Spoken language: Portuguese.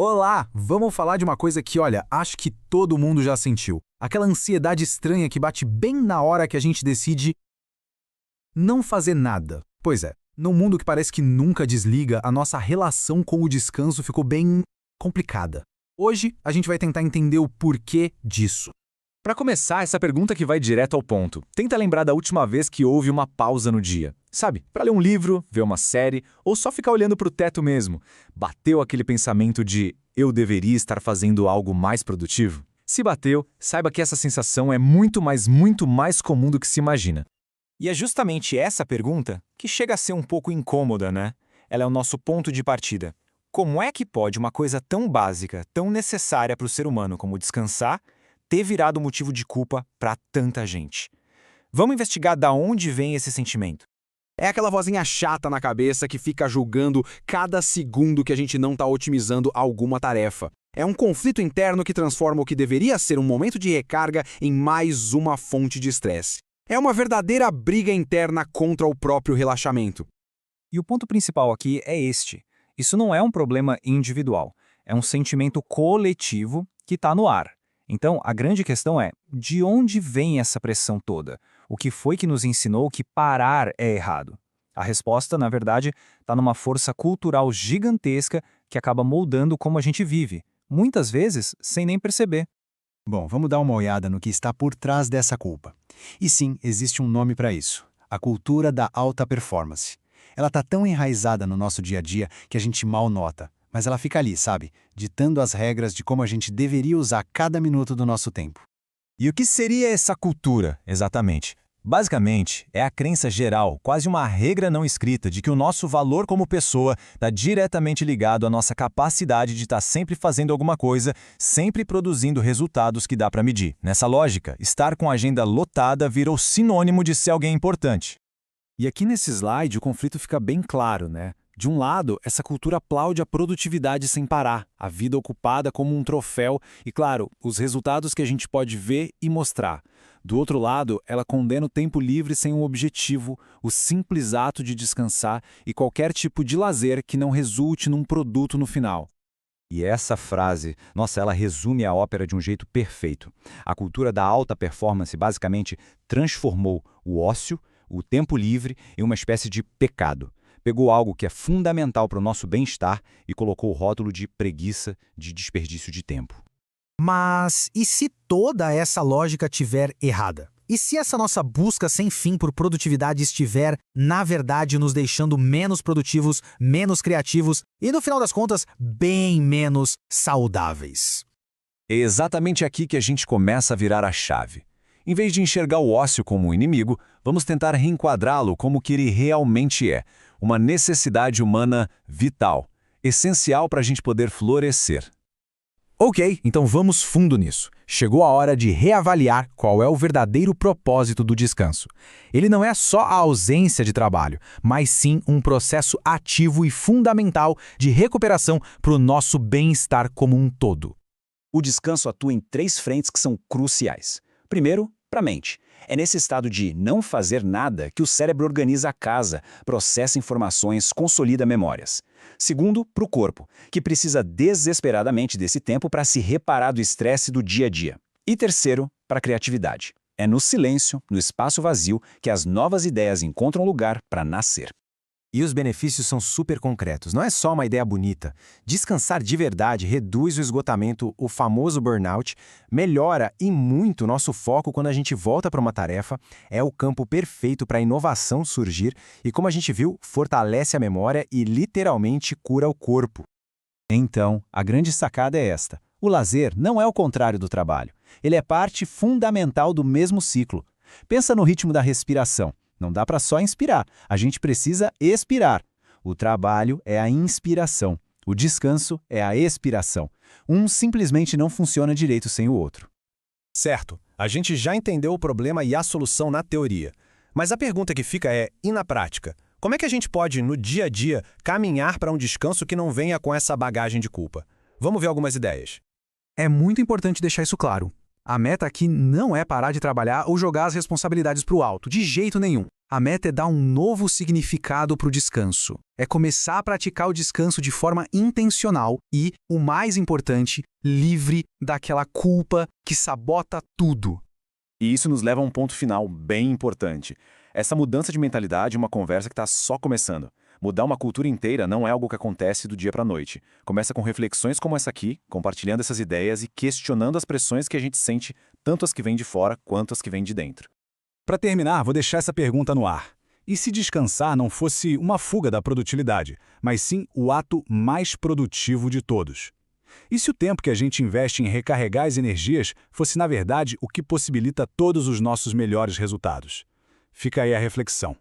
Olá! Vamos falar de uma coisa que, olha, acho que todo mundo já sentiu. Aquela ansiedade estranha que bate bem na hora que a gente decide não fazer nada. Pois é, num mundo que parece que nunca desliga, a nossa relação com o descanso ficou bem complicada. Hoje, a gente vai tentar entender o porquê disso. Para começar, essa pergunta que vai direto ao ponto. Tenta lembrar da última vez que houve uma pausa no dia. Sabe, para ler um livro, ver uma série ou só ficar olhando para o teto mesmo. Bateu aquele pensamento de eu deveria estar fazendo algo mais produtivo? Se bateu, saiba que essa sensação é muito mais comum do que se imagina. E é justamente essa pergunta que chega a ser um pouco incômoda, né? Ela é o nosso ponto de partida. Como é que pode uma coisa tão básica, tão necessária para o ser humano como descansar, ter virado motivo de culpa para tanta gente? Vamos investigar da onde vem esse sentimento. É aquela vozinha chata na cabeça que fica julgando cada segundo que a gente não está otimizando alguma tarefa. É um conflito interno que transforma o que deveria ser um momento de recarga em mais uma fonte de estresse. É uma verdadeira briga interna contra o próprio relaxamento. E o ponto principal aqui é este. Isso não é um problema individual, é um sentimento coletivo que está no ar. Então, a grande questão é, de onde vem essa pressão toda? O que foi que nos ensinou que parar é errado? A resposta, na verdade, está numa força cultural gigantesca que acaba moldando como a gente vive, muitas vezes sem nem perceber. Bom, vamos dar uma olhada no que está por trás dessa culpa. E sim, existe um nome para isso: a cultura da alta performance. Ela está tão enraizada no nosso dia a dia que a gente mal nota, mas ela fica ali, sabe? Ditando as regras de como a gente deveria usar cada minuto do nosso tempo. E o que seria essa cultura, exatamente? Basicamente, é a crença geral, quase uma regra não escrita, de que o nosso valor como pessoa está diretamente ligado à nossa capacidade de estar sempre fazendo alguma coisa, sempre produzindo resultados que dá para medir. Nessa lógica, estar com a agenda lotada virou sinônimo de ser alguém importante. E aqui nesse slide o conflito fica bem claro, né? De um lado, essa cultura aplaude a produtividade sem parar, a vida ocupada como um troféu e, claro, os resultados que a gente pode ver e mostrar. Do outro lado, ela condena o tempo livre sem um objetivo, o simples ato de descansar e qualquer tipo de lazer que não resulte num produto no final. E essa frase, nossa, ela resume a ópera de um jeito perfeito. A cultura da alta performance basicamente transformou o ócio, o tempo livre, em uma espécie de pecado. Pegou algo que é fundamental para o nosso bem-estar e colocou o rótulo de preguiça, de desperdício de tempo. Mas e se toda essa lógica estiver errada? E se essa nossa busca sem fim por produtividade estiver, na verdade, nos deixando menos produtivos, menos criativos e, no final das contas, bem menos saudáveis? É exatamente aqui que a gente começa a virar a chave. Em vez de enxergar o ócio como um inimigo, vamos tentar reenquadrá-lo como o que ele realmente é, uma necessidade humana vital, essencial para a gente poder florescer. Ok, então vamos fundo nisso. Chegou a hora de reavaliar qual é o verdadeiro propósito do descanso. Ele não é só a ausência de trabalho, mas sim um processo ativo e fundamental de recuperação para o nosso bem-estar como um todo. O descanso atua em 3 frentes que são cruciais. Primeiro, para a mente. É nesse estado de não fazer nada que o cérebro organiza a casa, processa informações, consolida memórias. Segundo, para o corpo, que precisa desesperadamente desse tempo para se reparar do estresse do dia a dia. E terceiro, para a criatividade. É no silêncio, no espaço vazio, que as novas ideias encontram lugar para nascer. E os benefícios são super concretos, não é só uma ideia bonita. Descansar de verdade reduz o esgotamento, o famoso burnout, melhora e muito o nosso foco quando a gente volta para uma tarefa, é o campo perfeito para a inovação surgir e, como a gente viu, fortalece a memória e literalmente cura o corpo. Então, a grande sacada é esta: o lazer não é o contrário do trabalho, ele é parte fundamental do mesmo ciclo. Pensa no ritmo da respiração. Não dá para só inspirar, a gente precisa expirar. O trabalho é a inspiração, o descanso é a expiração. Um simplesmente não funciona direito sem o outro. Certo, a gente já entendeu o problema e a solução na teoria. Mas a pergunta que fica é, e na prática? Como é que a gente pode, no dia a dia, caminhar para um descanso que não venha com essa bagagem de culpa? Vamos ver algumas ideias. É muito importante deixar isso claro. A meta aqui não é parar de trabalhar ou jogar as responsabilidades para o alto, de jeito nenhum. A meta é dar um novo significado para o descanso. É começar a praticar o descanso de forma intencional e, o mais importante, livre daquela culpa que sabota tudo. E isso nos leva a um ponto final bem importante. Essa mudança de mentalidade é uma conversa que está só começando. Mudar uma cultura inteira não é algo que acontece do dia para a noite. Começa com reflexões como essa aqui, compartilhando essas ideias e questionando as pressões que a gente sente, tanto as que vêm de fora quanto as que vêm de dentro. Para terminar, vou deixar essa pergunta no ar. E se descansar não fosse uma fuga da produtividade, mas sim o ato mais produtivo de todos? E se o tempo que a gente investe em recarregar as energias fosse, na verdade, o que possibilita todos os nossos melhores resultados? Fica aí a reflexão.